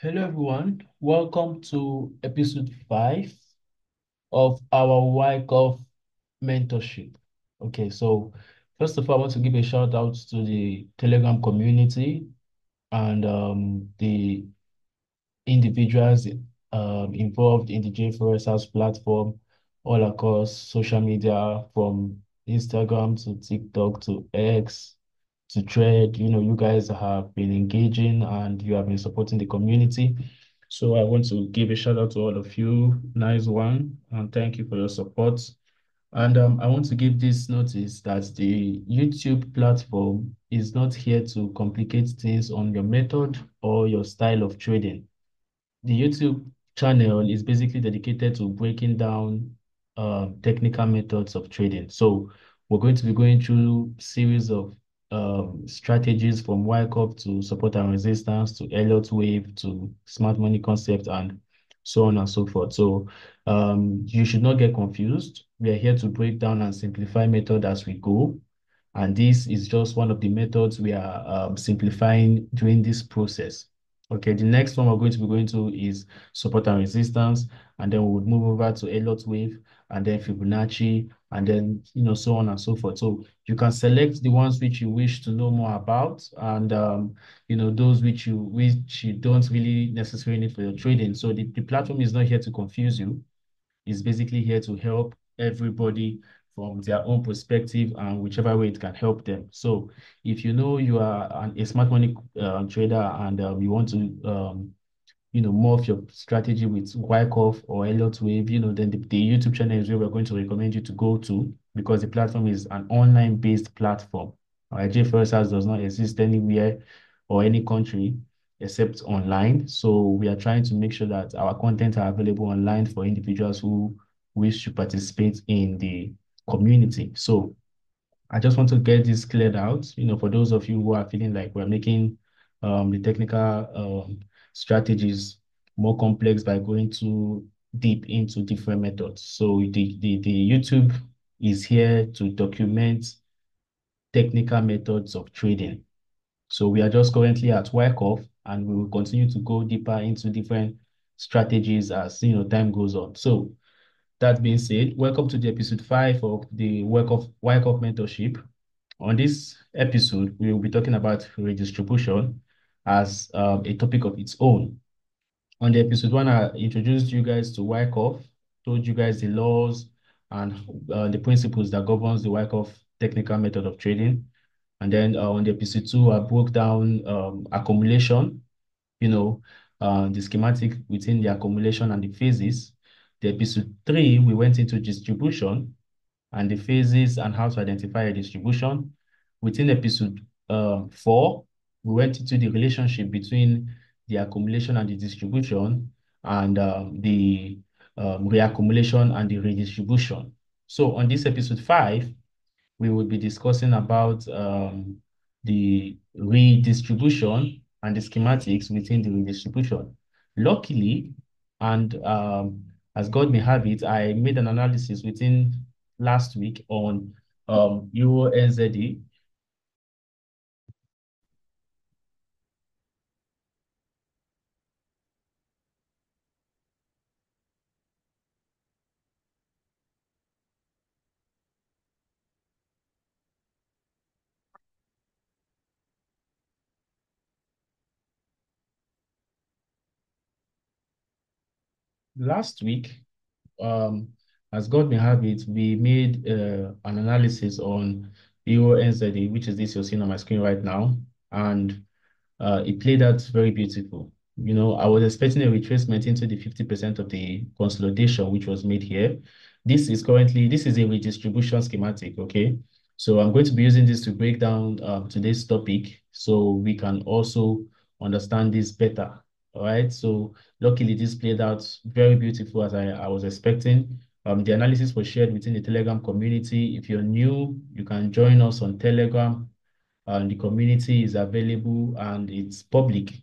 Hello, everyone. Welcome to episode 5 of our Wyckoff mentorship. Okay, so first of all, I want to give a shout out to the Telegram community and the individuals involved in the J4S House platform all across social media from Instagram to TikTok to X to Thread. You guys have been engaging and you have been supporting the community. So I want to give a shout out to all of you. Nice one. And thank you for your support. And I want to give this notice that the YouTube platform is not here to complicate things on your method or your style of trading. The YouTube channel is basically dedicated to breaking down technical methods of trading. So we're going to be going through series of strategies from Wyckoff to support and resistance to Elliott wave to smart money concept and so on and so forth. So you should not get confused. We are here to break down and simplify method as we go. And this is just one of the methods we are simplifying during this process. Okay, the next one we're going to be going to is support and resistance, and then we would move over to Elliott wave, and then Fibonacci, and then so on and so forth. So you can select the ones which you wish to know more about, and those which you don't really necessarily need for your trading. So the platform is not here to confuse you. It's basically here to help everybody from their own perspective and whichever way it can help them. So if you know you are a smart money trader and you want to morph your strategy with Wyckoff or Elliott Wave, then the YouTube channel is where we're going to recommend you to go to because the platform is an online-based platform. Our J4S does not exist anywhere or any country except online. So we are trying to make sure that our content are available online for individuals who wish to participate in the community. So I just want to get this cleared out, for those of you who are feeling like we're making the technical strategies more complex by going too deep into different methods. So the YouTube is here to document technical methods of trading. So we are just currently at Wyckoff and we will continue to go deeper into different strategies as time goes on. So that being said, welcome to the episode 5 of the Wyckoff mentorship. On this episode, we will be talking about redistribution as a topic of its own. On the episode 1, I introduced you guys to Wyckoff, told you guys the laws and the principles that governs the Wyckoff technical method of trading. And then on the episode 2, I broke down accumulation, the schematic within the accumulation and the phases. The episode 3, we went into distribution and the phases and how to identify a distribution. Within episode 4, we went into the relationship between the accumulation and the distribution and the reaccumulation and the redistribution. So on this episode 5, we will be discussing about the redistribution and the schematics within the redistribution. Luckily, and as God may have it, I made an analysis within last week on Euro NZD. Last week, um, as God may have it, we made an analysis on Euro NZD, which is this you're seeing on my screen right now, and it played out very beautiful. I was expecting a retracement into the 50% of the consolidation, which was made here. This is a redistribution schematic, okay? So I'm going to be using this to break down today's topic so we can also understand this better, all right? So luckily, this played out very beautiful as I was expecting. The analysis was shared within the Telegram community. If you're new, you can join us on Telegram and the community is available and it's public.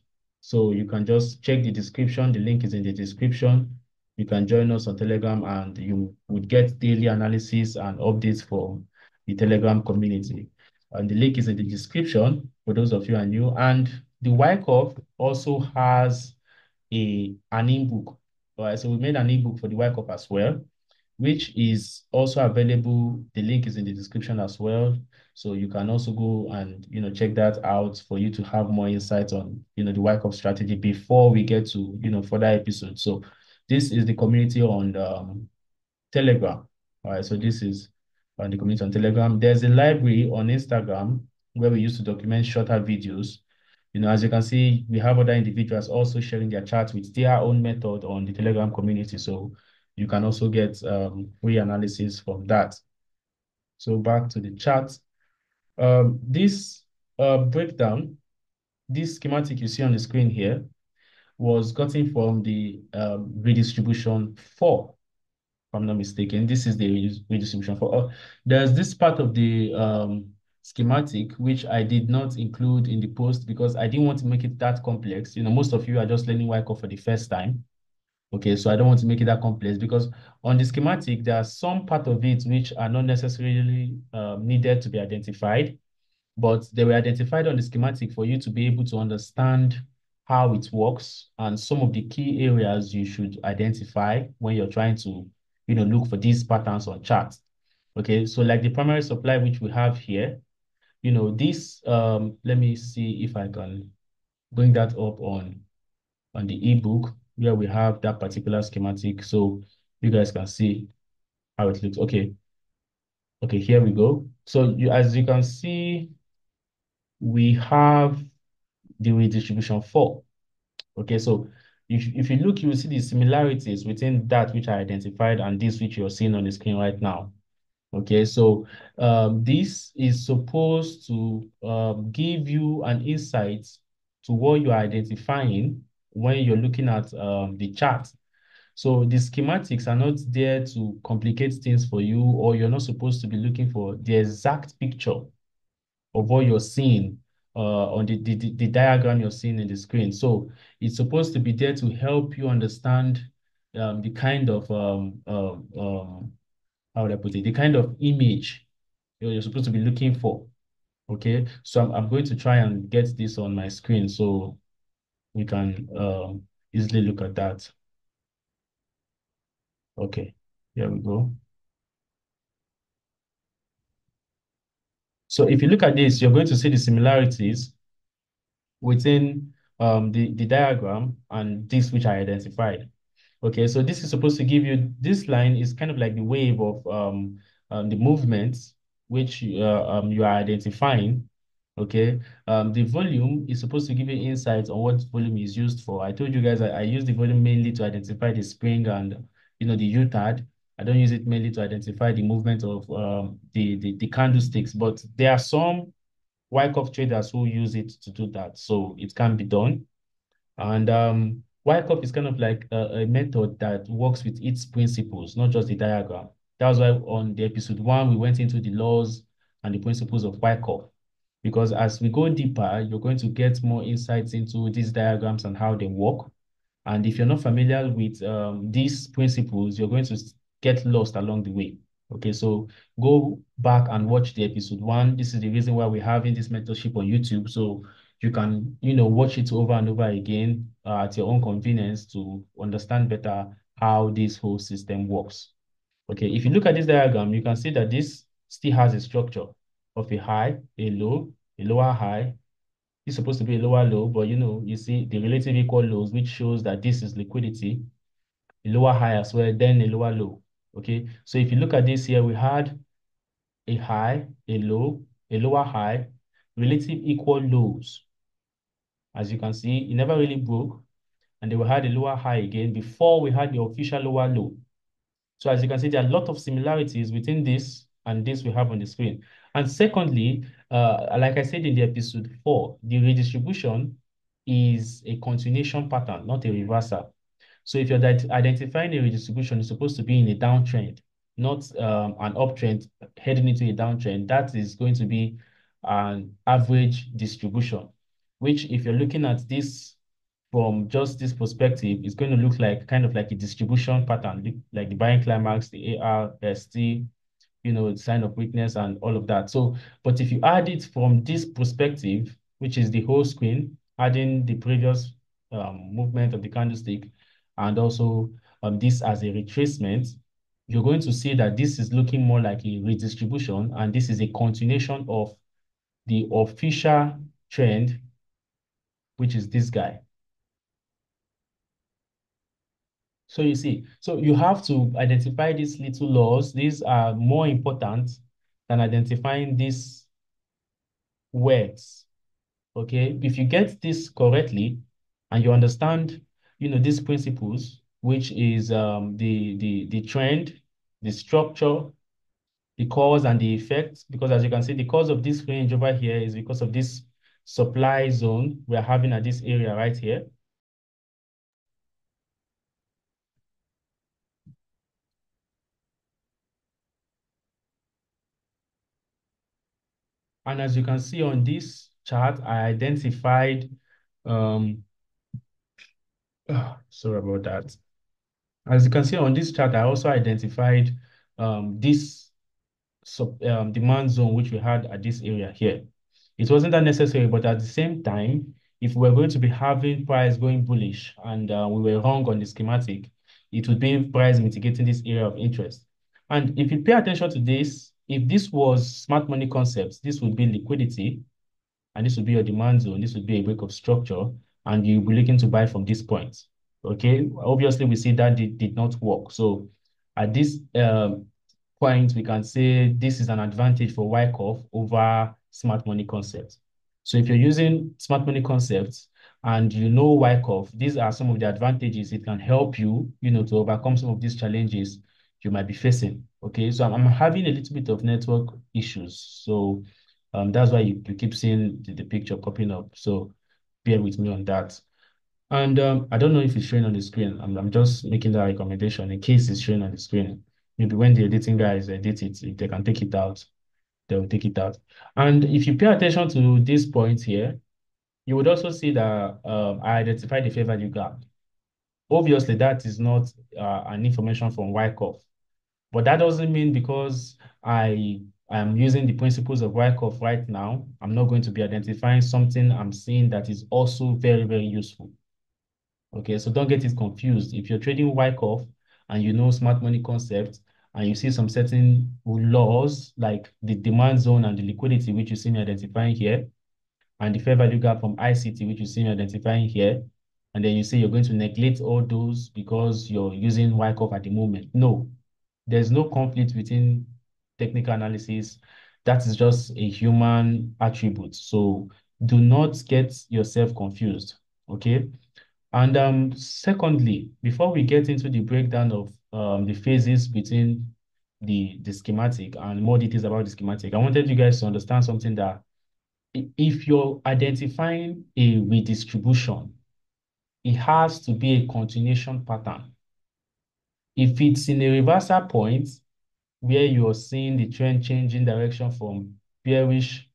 So you can just check the description. The link is in the description. You can join us on Telegram and you would get daily analysis and updates from the Telegram community. And the link is in the description for those of you who are new. And the Wyckoff also has an ebook. All right, so we made an ebook for the Wyckoff as well, which is also available. The link is in the description as well. So you can also go and check that out for you to have more insight on the Wyckoff strategy before we get to further episodes. So this is the community on Telegram. All right, so this is on the community on Telegram. There's a library on Instagram where we used to document shorter videos. As you can see, we have other individuals also sharing their charts with their own method on the Telegram community. So you can also get free analysis from that. So back to the chart. This breakdown, this schematic you see on the screen here was gotten from the redistribution 4, if I'm not mistaken. This is the redistribution for. There's this part of the schematic which I did not include in the post because I didn't want to make it that complex. Most of you are just learning Wyckoff for the first time. Okay, so I don't want to make it that complex because on the schematic, there are some part of it which are not necessarily needed to be identified, but they were identified on the schematic for you to be able to understand how it works and some of the key areas you should identify when you're trying to, look for these patterns on charts. Okay, so like the primary supply, which we have here, this, let me see if I can bring that up on the ebook where we have that particular schematic so you guys can see how it looks. Okay, okay, here we go. So as you can see, we have the redistribution 4. Okay, so if you look, you will see the similarities within that which I identified and this which you're seeing on the screen right now. Okay, so this is supposed to give you an insight to what you are identifying when you're looking at the chart. So the schematics are not there to complicate things for you, or you're not supposed to be looking for the exact picture of what you're seeing on the diagram you're seeing in the screen. So it's supposed to be there to help you understand the kind of how would I put it, the kind of image you're supposed to be looking for. Okay, so I'm going to try and get this on my screen so we can easily look at that. Okay, here we go. So if you look at this, you're going to see the similarities within the diagram and this which I identified. Okay, so this is supposed to give you, this line is kind of like the wave of the movements which you are identifying. Okay, the volume is supposed to give you insights on what volume is used for. I told you guys I use the volume mainly to identify the spring and the UTAD. I don't use it mainly to identify the movement of the candlesticks, but there are some Wyckoff traders who use it to do that, so it can be done. And Wyckoff is kind of like a method that works with its principles, not just the diagram. That's why on the episode 1, we went into the laws and the principles of Wyckoff. Because as we go deeper, you're going to get more insights into these diagrams and how they work. And if you're not familiar with these principles, you're going to get lost along the way. Okay, so go back and watch the episode 1. This is the reason why we're having this mentorship on YouTube. So you can, watch it over and over again at your own convenience to understand better how this whole system works. Okay, if you look at this diagram, you can see that this still has a structure of a high, a low, a lower high. It's supposed to be a lower low, but you see the relative equal lows, which shows that this is liquidity, a lower high as well, then a lower low. Okay, so if you look at this here, we had a high, a low, a lower high, relative equal lows. As you can see, it never really broke, and then we had a lower high again before we had the official lower low. So as you can see, there are a lot of similarities between this and this we have on the screen. And secondly, like I said in the episode 4, the redistribution is a continuation pattern, not a reversal. So if you're identifying a redistribution, it's supposed to be in a downtrend, not an uptrend heading into a downtrend. That is going to be an average distribution, which if you're looking at this from just this perspective, it's going to look like kind of like a distribution pattern, like the buying climax, the AR, ST, the sign of weakness and all of that. So, but if you add it from this perspective, which is the whole screen, adding the previous movement of the candlestick, and also this as a retracement, you're going to see that this is looking more like a redistribution, and this is a continuation of the official trend, which is this guy. So you see, so you have to identify these little laws. These are more important than identifying these words. Okay, if you get this correctly and you understand, these principles, which is the trend, the structure, the cause and the effect, because as you can see, the cause of this range over here is because of this supply zone we're having at this area right here. And as you can see on this chart, I identified, um, sorry about that. As you can see on this chart, I also identified this demand zone which we had at this area here. It wasn't that necessary, but at the same time, if we were going to be having price going bullish and we were wrong on the schematic, it would be price mitigating this area of interest. And if you pay attention to this, if this was smart money concepts, this would be liquidity, and this would be your demand zone. This would be a break of structure, and you'll be looking to buy from this point. Okay, obviously we see that did not work. So at this point, we can say this is an advantage for Wyckoff over smart money concepts. So if you're using smart money concepts and you know Wyckoff, these are some of the advantages. It can help you, to overcome some of these challenges you might be facing. Okay, so I'm having a little bit of network issues. So that's why you keep seeing the picture popping up. So bear with me on that. And I don't know if it's showing on the screen. I'm just making that recommendation in case it's showing on the screen. Maybe when the editing guys edit it, if they can take it out, they'll take it out. And if you pay attention to this point here, you would also see that I identified the fair value gap. Obviously, that is not an information from Wyckoff, but that doesn't mean because I am using the principles of Wyckoff right now, I'm not going to be identifying something I'm seeing that is also very, very useful. Okay, so don't get it confused. If you're trading Wyckoff and you know smart money concept and you see some certain laws like the demand zone and the liquidity, which you see me identifying here, and the fair value gap from ICT, which you see me identifying here, and then you say you're going to neglect all those because you're using Wyckoff at the moment. No, there's no conflict between technical analysis. That is just a human attribute. So do not get yourself confused. Okay. And secondly, before we get into the breakdown of the phases between the schematic and more details about the schematic, I wanted you guys to understand something that if you're identifying a redistribution, it has to be a continuation pattern. If it's in a reversal point where you're seeing the trend changing direction from bearish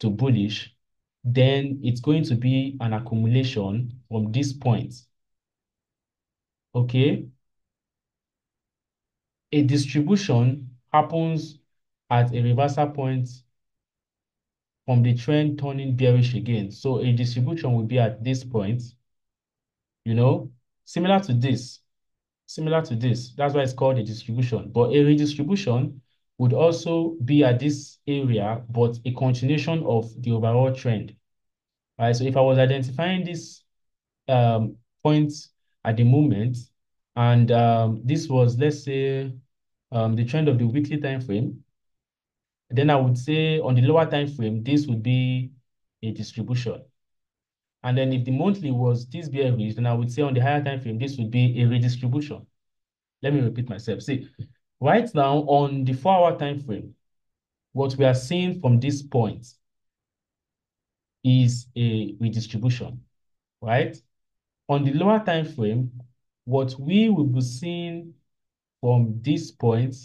to bullish, then it's going to be an accumulation from this point. Okay? A distribution happens at a reversal point from the trend turning bearish again. So a distribution will be at this point, you know, similar to this, similar to this. That's why it's called a distribution. But a redistribution would also be at this area, but a continuation of the overall trend. Right? So if I was identifying this point at the moment, and this was, let's say, the trend of the weekly time frame, then I would say on the lower time frame, this would be a distribution. And then if the monthly was this bearish, then I would say on the higher time frame, this would be a redistribution. Let me repeat myself. See, right now on the 4-hour time frame, what we are seeing from this point is a redistribution, right? On the lower time frame, what we will be seeing from this point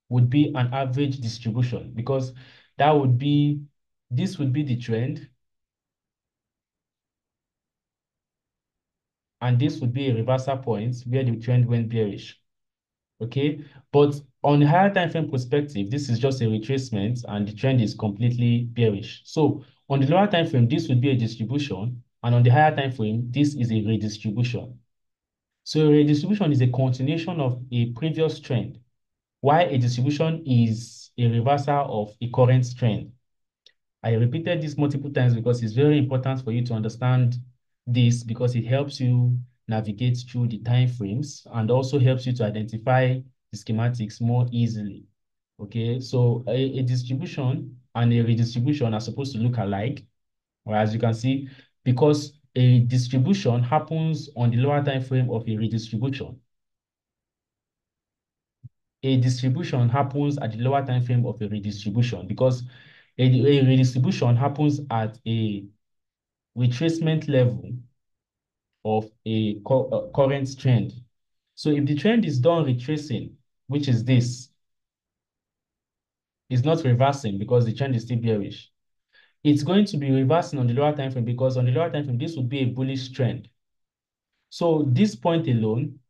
would be an average distribution, because that would be, this would be the trend, and this would be a reversal point where the trend went bearish. Okay, but on the higher time frame perspective, this is just a retracement and the trend is completely bearish. So on the lower time frame, this would be a distribution, And on the higher time frame, this is a redistribution. So a redistribution is a continuation of a previous trend, while a distribution is a reversal of a current trend. I repeated this multiple times because it's very important for you to understand this because it helps you navigate through the time frames and also helps you to identify the schematics more easily. Okay, so a distribution and a redistribution are supposed to look alike, or as you can see, because a distribution happens on the lower time frame of a redistribution. A distribution happens at the lower time frame of a redistribution because a redistribution happens at a retracement level of a current trend. So if the trend is done retracing, which is this, is not reversing because the trend is still bearish. It's going to be reversing on the lower time frame because on the lower time frame, this would be a bullish trend. So this point alone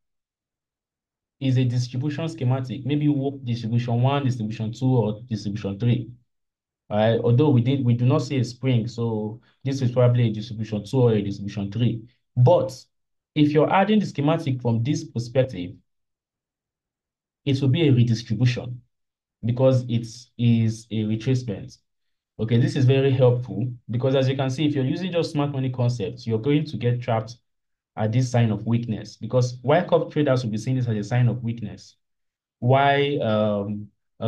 is a distribution schematic. Maybe distribution 1, distribution 2, or distribution 3. All right. Although we do not see a spring, so this is probably a distribution 2 or a distribution 3. But if you're adding the schematic from this perspective, it will be a redistribution because it is a retracement. Okay, this is very helpful because as you can see, if you're using just smart money concepts, you're going to get trapped at this sign of weakness because Wyckoff traders will be seeing this as a sign of weakness. Why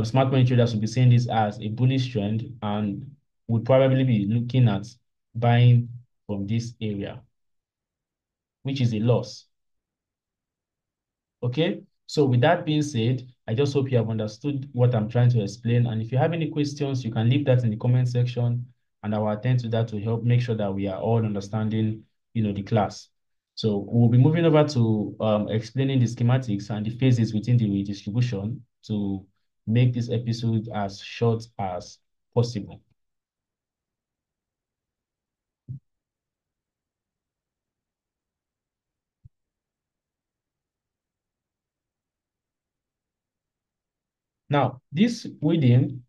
smart money traders will be seeing this as a bullish trend and would probably be looking at buying from this area, which is a loss. Okay, so with that being said, I just hope you have understood what I'm trying to explain. And if you have any questions, you can leave that in the comment section and I will attend to that to help make sure that we are all understanding, the class. So we'll be moving over to explaining the schematics and the phases within the redistribution to make this episode as short as possible. Now, this reading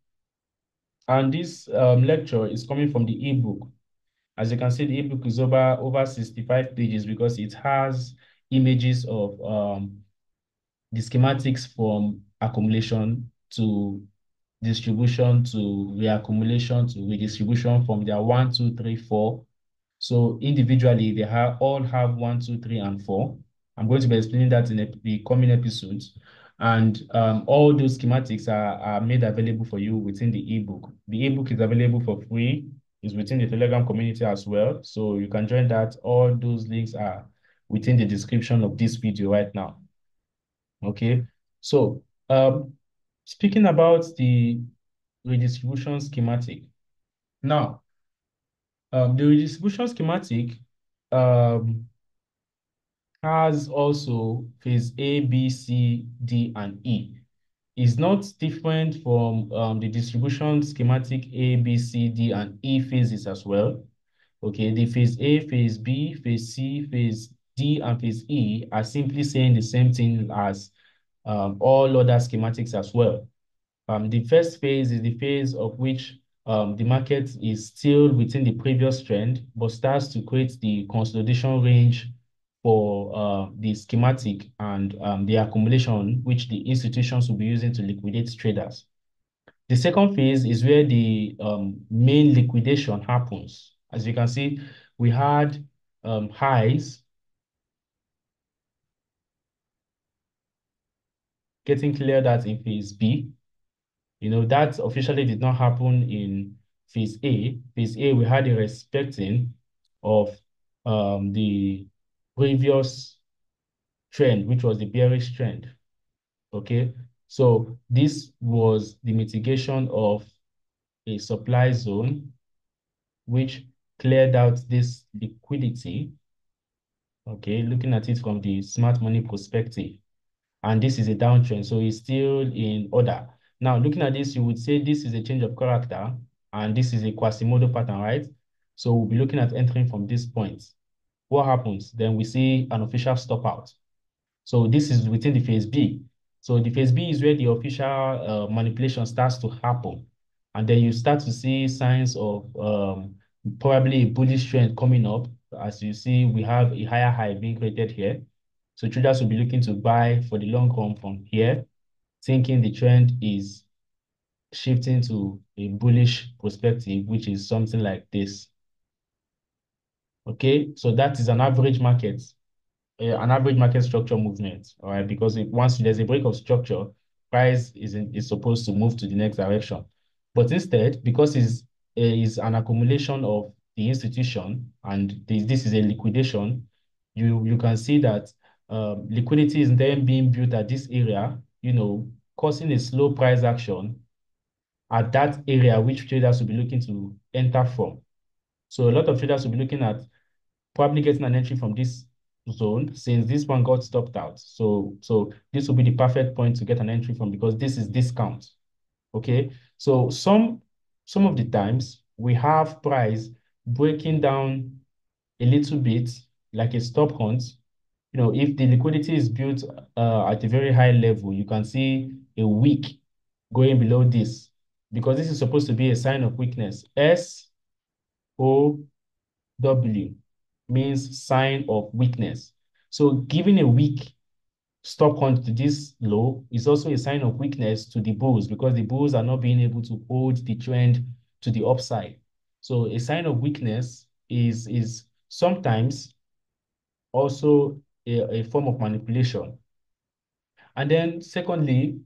and this lecture is coming from the ebook. As you can see, the ebook is over 65 pages because it has images of the schematics from accumulation to distribution to reaccumulation to redistribution from their 1, 2, 3, 4. So individually, they all have 1, 2, 3, and 4. I'm going to be explaining that in the coming episodes. And all those schematics are made available for you within the ebook. The ebook is available for free. It's within the Telegram community as well. So you can join that. All those links are within the description of this video right now. Okay. So speaking about the redistribution schematic. Now, the redistribution schematic um, has also phase A, B, C, D, and E. It's not different from the distribution schematic A, B, C, D, and E phases as well. Okay, the phase A, phase B, phase C, phase D, and phase E are simply saying the same thing as all other schematics as well. The first phase is the phase of which the market is still within the previous trend, but starts to create the consolidation range for the schematic and the accumulation, which the institutions will be using to liquidate traders. The second phase is where the main liquidation happens. As you can see, we had highs getting cleared out in phase B. That officially did not happen in phase A. Phase A, we had a respecting of the previous trend, which was the bearish trend. Okay, so this was the mitigation of a supply zone, which cleared out this liquidity. Okay, looking at it from the smart money perspective. And this is a downtrend, so it's still in order. Now, looking at this, you would say this is a change of character, and this is a Quasimodo pattern, right? So we'll be looking at entering from this point. What happens? Then we see an official stop out. So this is within the phase B. So the phase B is where the official manipulation starts to happen. And then you start to see signs of probably a bullish trend coming up as you see, we have a higher high being created here. So traders will be looking to buy for the long run from here, thinking the trend is shifting to a bullish perspective, which is something like this. Okay, so that is an average market structure movement, all right? Because once there's a break of structure, price is supposed to move to the next direction. But instead, because is an accumulation of the institution and this is a liquidation, you can see that liquidity is then being built at this area, causing a slow price action at that area which traders will be looking to enter from. So a lot of traders will be looking at probably getting an entry from this zone since this one got stopped out. So this will be the perfect point to get an entry from because this is discount. Okay. So some of the times we have price breaking down a little bit like a stop hunt. If the liquidity is built at a very high level, you can see a wick going below this because this is supposed to be a sign of weakness. SOW means sign of weakness. So giving a weak stop hunt to this low is also a sign of weakness to the bulls because the bulls are not being able to hold the trend to the upside. So a sign of weakness is sometimes also a form of manipulation. And then secondly,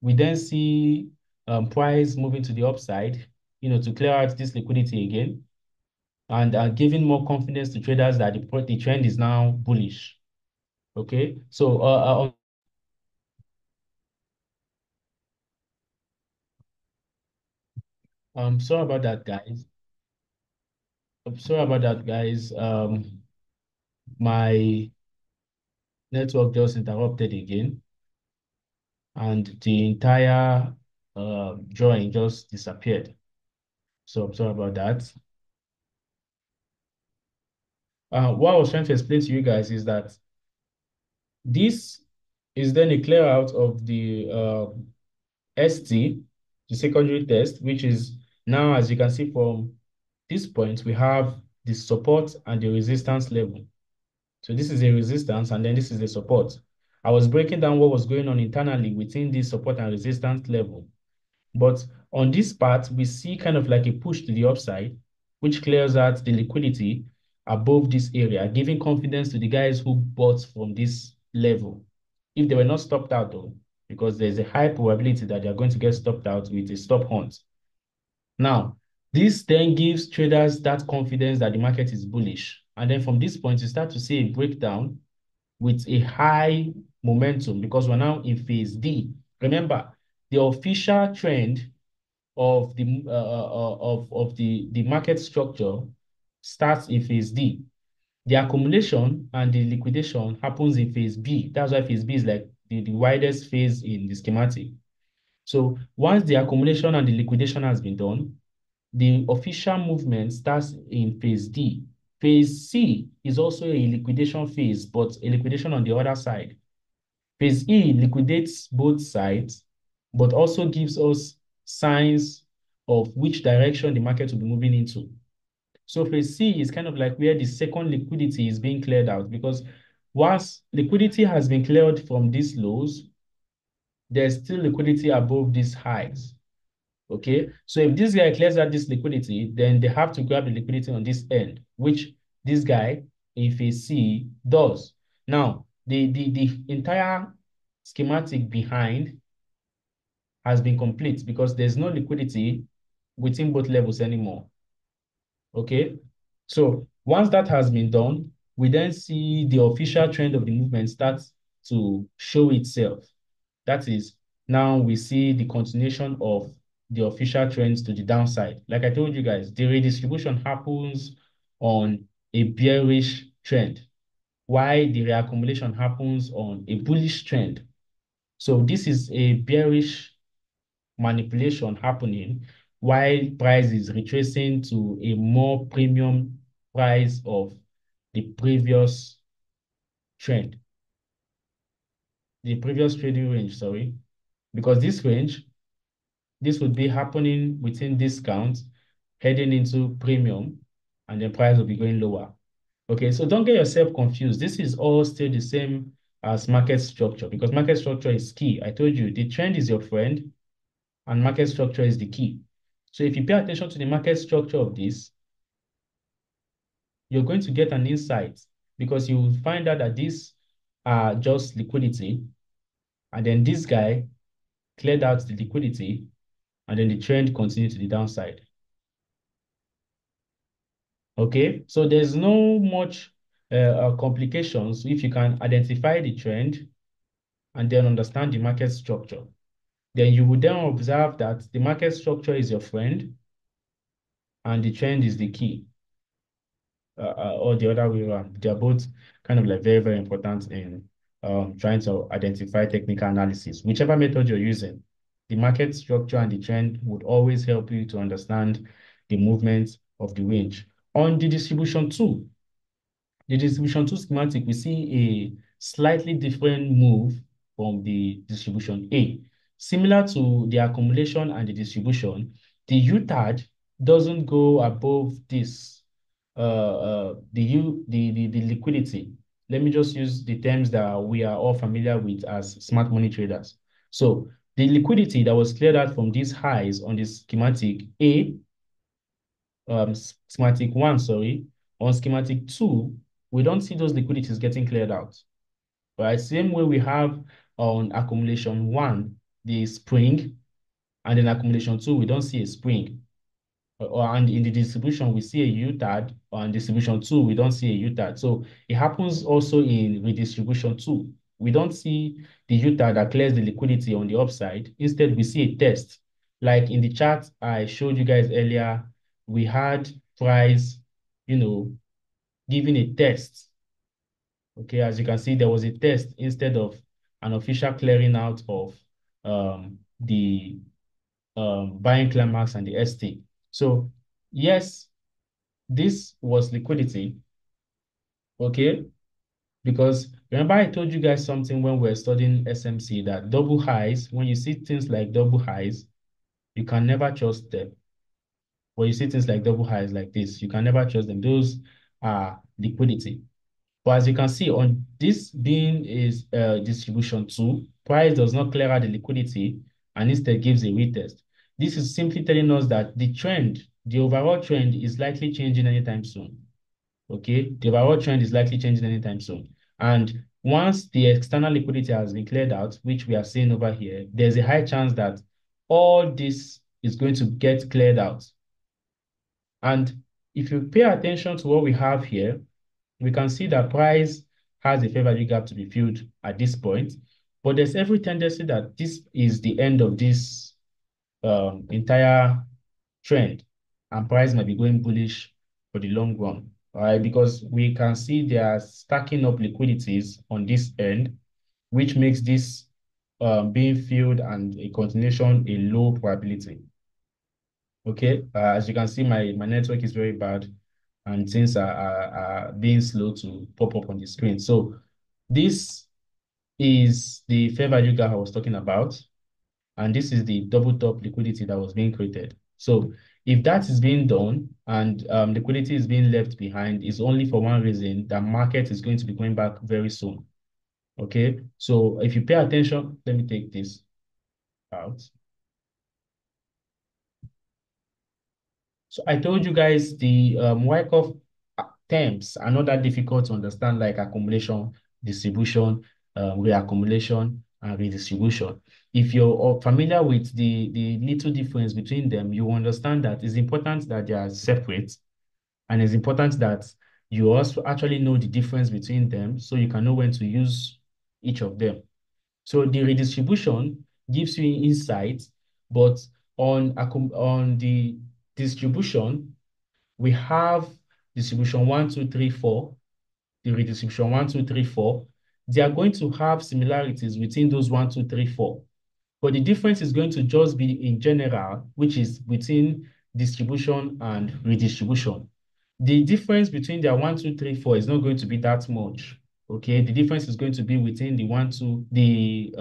we then see price moving to the upside, to clear out this liquidity again and giving more confidence to traders that the trend is now bullish. Okay, so sorry about that, guys. I'm sorry about that, guys. My network just interrupted again, and the entire drawing just disappeared. So I'm sorry about that. What I was trying to explain to you guys is that this is then a clear out of the ST, the secondary test, which is now, as you can see from this point, we have the support and the resistance level. So this is a resistance, and then this is the support. I was breaking down what was going on internally within this support and resistance level. But on this part, we see kind of like a push to the upside, which clears out the liquidity above this area, giving confidence to the guys who bought from this level. If they were not stopped out though, because there's a high probability that they're going to get stopped out with a stop hunt. Now, this then gives traders that confidence that the market is bullish. And then from this point, you start to see a breakdown with a high momentum because we're now in phase D. Remember, the official trend of the market structure starts in phase D. The accumulation and the liquidation happens in phase B. That's why phase B is like the widest phase in the schematic. So once the accumulation and the liquidation has been done, the official movement starts in phase D. Phase C is also a liquidation phase, but a liquidation on the other side. Phase E liquidates both sides, but also gives us signs of which direction the market will be moving into. So phase C is kind of like where the second liquidity is being cleared out because once liquidity has been cleared from these lows, there's still liquidity above these highs. Okay, so if this guy clears out this liquidity, then they have to grab the liquidity on this end, which this guy in phase C does. Now, the entire schematic behind has been complete because there's no liquidity within both levels anymore. Okay, so once that has been done, we then see the official trend of the movement start to show itself. That is, now we see the continuation of the official trends to the downside. Like I told you guys, the redistribution happens on a bearish trend, while the reaccumulation happens on a bullish trend. So this is a bearish manipulation happening while price is retracing to a more premium price of the previous trend, the previous trading range, sorry, because this range, this would be happening within discount, heading into premium, and the price will be going lower. Okay, so don't get yourself confused. This is all still the same as market structure because market structure is key. I told you the trend is your friend and market structure is the key. So if you pay attention to the market structure of this, you're going to get an insight because you will find out that these are just liquidity. And then this guy cleared out the liquidity and then the trend continued to the downside. Okay, so there's no much complications if you can identify the trend and then understand the market structure. Then you would then observe that the market structure is your friend and the trend is the key, or the other way around. They're both kind of like very, very important in trying to identify technical analysis. Whichever method you're using, the market structure and the trend would always help you to understand the movement of the range. On the distribution tool, the distribution two schematic, we see a slightly different move from the distribution A. Similar to the accumulation and the distribution, the UTAD doesn't go above this, the liquidity. Let me just use the terms that we are all familiar with as smart money traders. So the liquidity that was cleared out from these highs on this schematic A, schematic one, sorry, on schematic two, we don't see those liquidities getting cleared out. Right? Same way we have on accumulation one, the spring, and then accumulation two, we don't see a spring. And in the distribution, we see a UTAD. On distribution two, we don't see a UTAD. So it happens also in redistribution two. We don't see the UTAD that clears the liquidity on the upside. Instead, we see a test. Like in the chart I showed you guys earlier, we had price, giving a test. Okay, as you can see, there was a test instead of an official clearing out of the buying climax and the ST. So yes, this was liquidity, okay? Because remember I told you guys something when we were studying SMC that double highs, when you see things like double highs, you can never trust them. When you see things like double highs like this, you can never trust them. Those are liquidity. But as you can see on this being is distribution two, price does not clear out the liquidity and instead gives a retest. This is simply telling us that the trend, the overall trend is likely changing anytime soon. Okay, the overall trend is likely changing anytime soon. And once the external liquidity has been cleared out, which we are seeing over here, there's a high chance that all this is going to get cleared out. And if you pay attention to what we have here, we can see that price has a fair value gap to be filled at this point, but there's every tendency that this is the end of this entire trend, and price might be going bullish for the long run. All right, because we can see they are stacking up liquidities on this end, which makes this being filled and a continuation a low probability. Okay, as you can see, my network is very bad and things are being slow to pop up on the screen. So this is the fair value gap I was talking about, and this is the double top liquidity that was being created. So if that is being done and liquidity is being left behind, it's only for one reason: the market is going to be going back very soon. Okay, so if you pay attention, let me take this out. So I told you guys the Wyckoff terms are not that difficult to understand, like accumulation, distribution, reaccumulation, and redistribution. If you're familiar with the little difference between them, you understand that it's important that they are separate, and it's important that you also actually know the difference between them so you can know when to use each of them. So the redistribution gives you insight, but on the distribution, we have distribution 1, 2, 3, 4, the redistribution 1, 2, 3, 4. They are going to have similarities within those 1, 2, 3, 4. But the difference is going to just be in general, which is between distribution and redistribution. The difference between their 1, 2, 3, 4 is not going to be that much. Okay, the difference is going to be within the 1, 2, the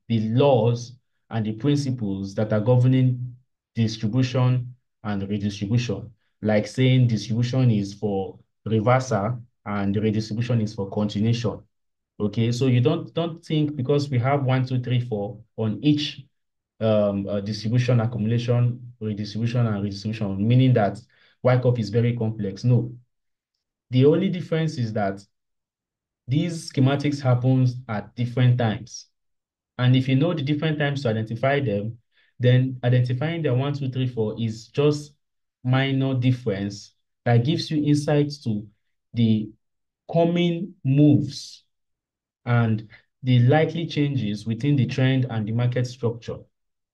laws and the principles that are governing distribution and redistribution. Like saying distribution is for reversal and the redistribution is for continuation. Okay, so you don't think because we have 1, 2, 3, 4 on each distribution, accumulation, redistribution, and redistribution, meaning that Wyckoff is very complex. No, the only difference is that these schematics happens at different times. And if you know the different times to identify them, then identifying the 1, 2, 3, 4 is just minor difference that gives you insights to the coming moves and the likely changes within the trend and the market structure.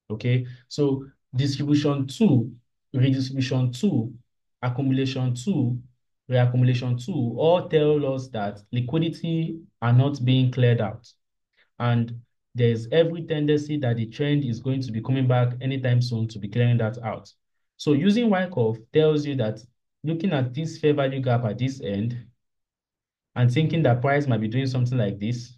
Okay, so distribution two, redistribution two, accumulation two, reaccumulation two all tell us that liquidity are not being cleared out. And there's every tendency that the trend is going to be coming back anytime soon to be clearing that out. So using Wyckoff tells you that looking at this fair value gap at this end and thinking that price might be doing something like this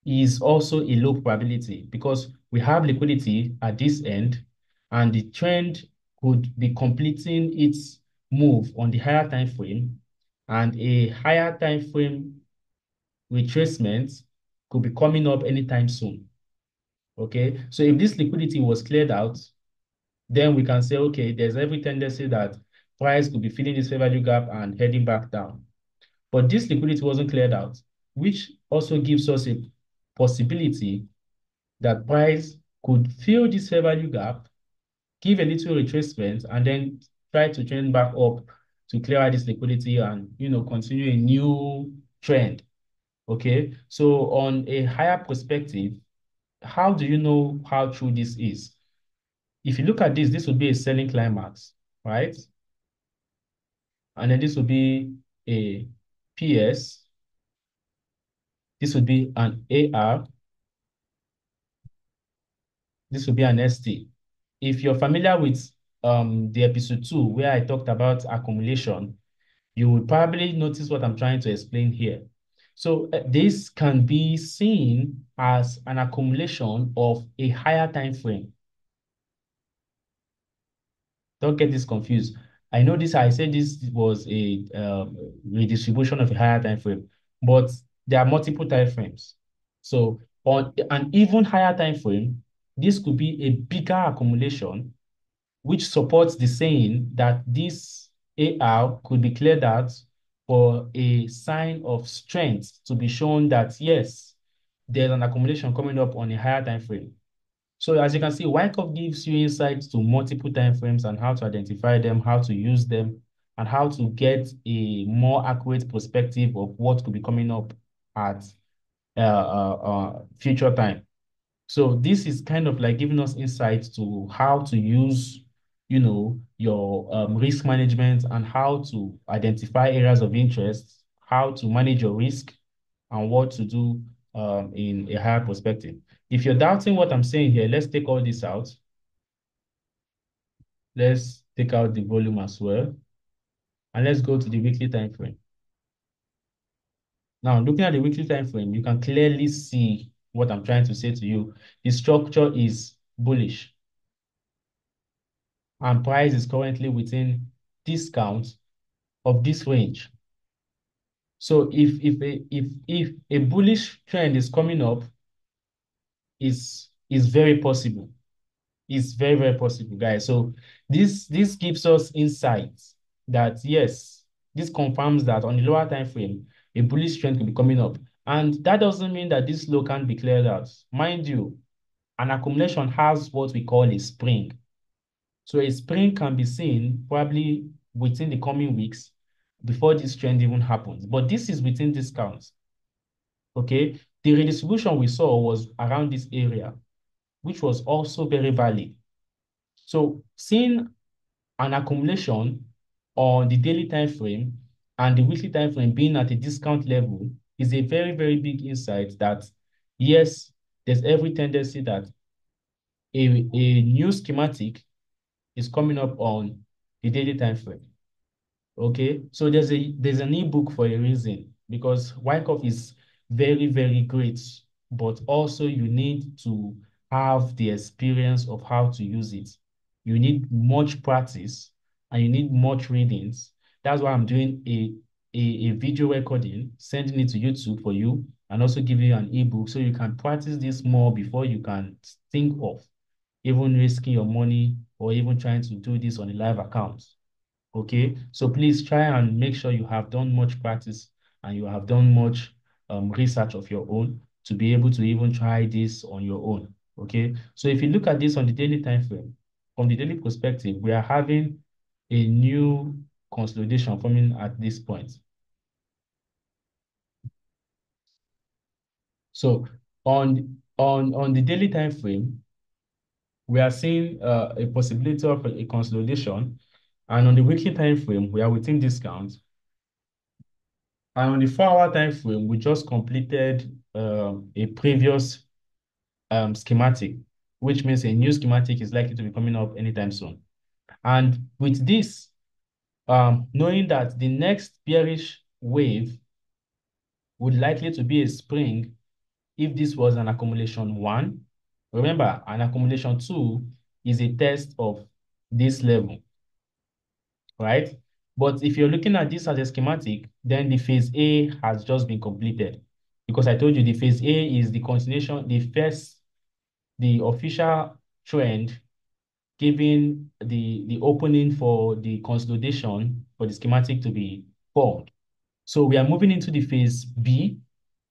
is also a low probability because we have liquidity at this end and the trend could be completing its move on the higher time frame, and a higher time frame retracement could be coming up anytime soon. Okay, so if this liquidity was cleared out, then we can say, okay, there's every tendency that price could be filling this fair value gap and heading back down. But this liquidity wasn't cleared out, which also gives us a possibility that price could fill this fair value gap, give a little retracement, and then try to trend back up to clear out this liquidity and continue a new trend. Okay, so on a higher perspective, how do you know how true this is? If you look at this, this would be a selling climax, right? And then this would be a PS. This would be an AR. This would be an ST. If you're familiar with the episode 2, where I talked about accumulation, you will probably notice what I'm trying to explain here. So this can be seen as an accumulation of a higher time frame. Don't get this confused. I know this, I said this was a redistribution of a higher time frame, but there are multiple time frames. So on an even higher time frame, this could be a bigger accumulation, which supports the saying that this AR could be cleared out for a sign of strength to be shown that, yes, there's an accumulation coming up on a higher time frame. So as you can see, Wyckoff gives you insights to multiple time frames and how to identify them, how to use them, and how to get a more accurate perspective of what could be coming up at future time. So this is kind of like giving us insights to how to use, your risk management and how to identify areas of interest, how to manage your risk, and what to do in a higher perspective. If you're doubting what I'm saying here, let's take all this out. Let's take out the volume as well. And let's go to the weekly time frame. Now, looking at the weekly time frame, you can clearly see what I'm trying to say to you. The structure is bullish, and price is currently within discount of this range. So if a bullish trend is coming up, is very possible. It's very, very possible, guys. So this gives us insights that yes, this confirms that on the lower time frame, a bullish trend could be coming up. And that doesn't mean that this low can't be cleared out. Mind you, an accumulation has what we call a spring. So a spring can be seen probably within the coming weeks before this trend even happens. But this is within discounts. Okay. The redistribution we saw was around this area, which was also very valid. So seeing an accumulation on the daily time frame and the weekly time frame being at a discount level is a very, very big insight that, yes, there's every tendency that a new schematic is coming up on the daily time frame. Okay, so there's an ebook for a reason because Wyckoff is very, very great, but also you need to have the experience of how to use it. You need much practice and you need much readings. That's why I'm doing a video recording, sending it to YouTube for you, and also giving you an ebook so you can practice this more before you can think of even risking your money or even trying to do this on a live account. Okay, so please try and make sure you have done much practice and you have done much research of your own to be able to even try this on your own. Okay, so if you look at this on the daily time frame, from the daily perspective, we are having a new consolidation forming at this point. So on the daily time frame, we are seeing a possibility of a consolidation, and on the weekly time frame, we are within discount. And on the 4 hour time frame, we just completed a previous schematic, which means a new schematic is likely to be coming up anytime soon. And with this, knowing that the next bearish wave would likely to be a spring if this was an accumulation one. Remember, an accumulation two is a test of this level, right? But if you're looking at this as a schematic, then the phase A has just been completed. Because I told you the phase A is the continuation, the official trend giving the opening for the consolidation for the schematic to be formed. So we are moving into the phase B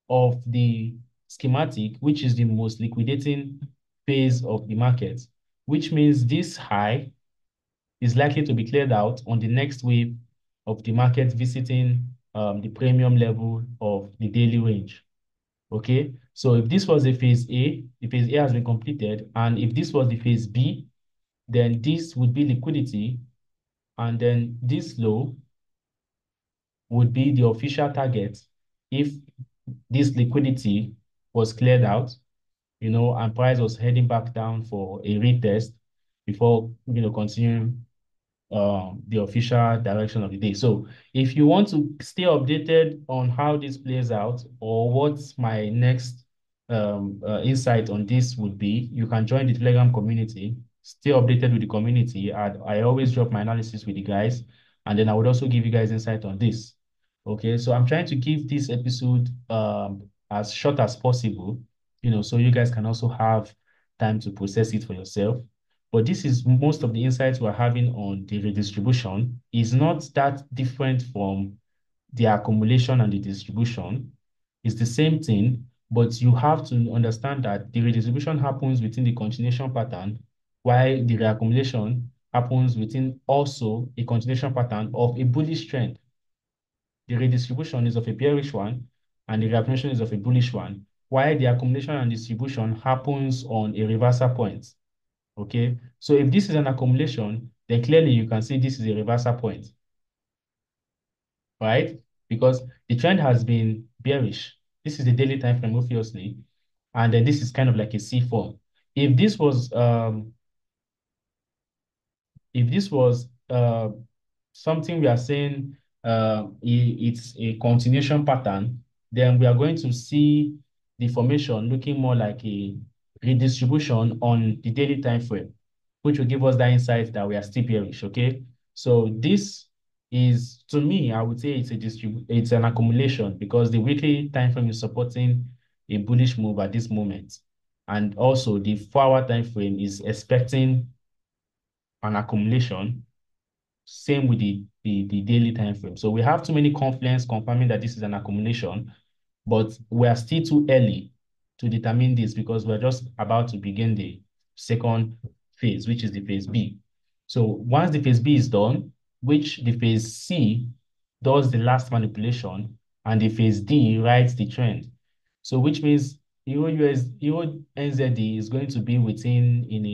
of the schematic, which is the most liquidating phase of the market, which means this high is likely to be cleared out on the next wave of the market visiting the premium level of the daily range. Okay, so if this was a phase A, the phase A has been completed, and if this was the phase B, then this would be liquidity, and then this low would be the official target if this liquidity was cleared out, and price was heading back down for a retest before, continuing the official direction of the day. So if you want to stay updated on how this plays out or what my next insight on this would be, you can join the Telegram community, stay updated with the community. I always drop my analysis with the guys, and then I would also give you guys insight on this. Okay, so I'm trying to keep this episode as short as possible, so you guys can also have time to process it for yourself. But this is most of the insights we're having on the redistribution is not that different from the accumulation and the distribution. It's the same thing, but you have to understand that the redistribution happens within the continuation pattern, while the reaccumulation happens within also a continuation pattern of a bullish trend. The redistribution is of a bearish one, and the reaccumulation is of a bullish one, while the accumulation and distribution happens on a reversal point. Okay, so if this is an accumulation, then clearly you can see this is a reversal point, right? Because the trend has been bearish. This is the daily time frame, obviously, and then this is kind of like a C form. If this was something we are saying it's a continuation pattern, then we are going to see the formation looking more like a redistribution on the daily time frame, which will give us that insight that we are still bearish. Okay, so this is, to me, I would say it's an accumulation because the weekly time frame is supporting a bullish move at this moment, and also the 4 hour time frame is expecting an accumulation. Same with the daily time frame. So we have too many confluence confirming that this is an accumulation, but we are still too early to determine this because we're just about to begin the second phase, which is the phase B. So once the phase B is done, which the phase C does the last manipulation, and the phase D writes the trend. So which means Euro NZD is going to be within in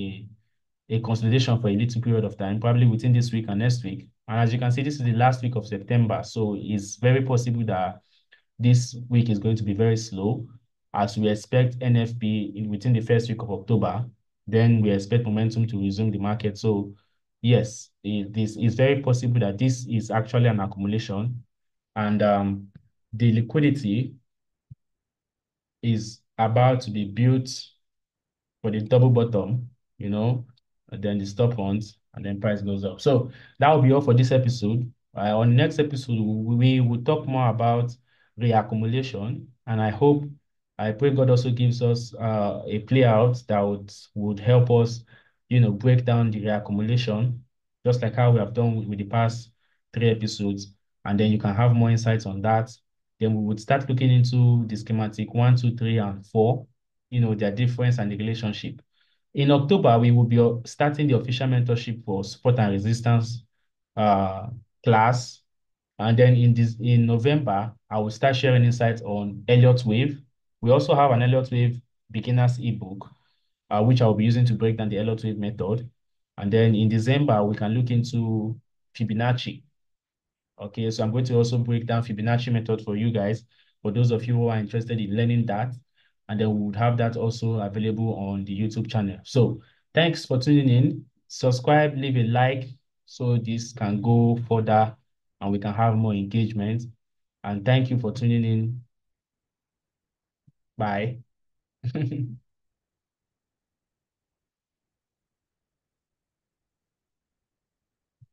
a consolidation for a little period of time, probably within this week and next week. And as you can see, this is the last week of September. So it's very possible that this week is going to be very slow as we expect NFP within the first week of October. Then we expect momentum to resume the market. So yes, this is very possible that this is actually an accumulation, and the liquidity is about to be built for the double bottom, and then the stop runs, and then price goes up. So that will be all for this episode. On the next episode, we will talk more about reaccumulation, and I pray God also gives us a play out that would help us, break down the reaccumulation, just like how we have done with the past three episodes, and then you can have more insights on that. Then we would start looking into the schematic 1, 2, 3, and 4, their difference and the relationship. In October, we will be starting the official mentorship for support and resistance uh, class. And then in November, I will start sharing insights on Elliott Wave. We also have an Elliott Wave beginners ebook, which I'll be using to break down the Elliott Wave method. And then in December, we can look into Fibonacci. Okay, so I'm going to also break down Fibonacci method for you guys, for those of you who are interested in learning that. And then we would have that also available on the YouTube channel. So thanks for tuning in. Subscribe, leave a like so this can go further and we can have more engagement. And thank you for tuning in. Bye.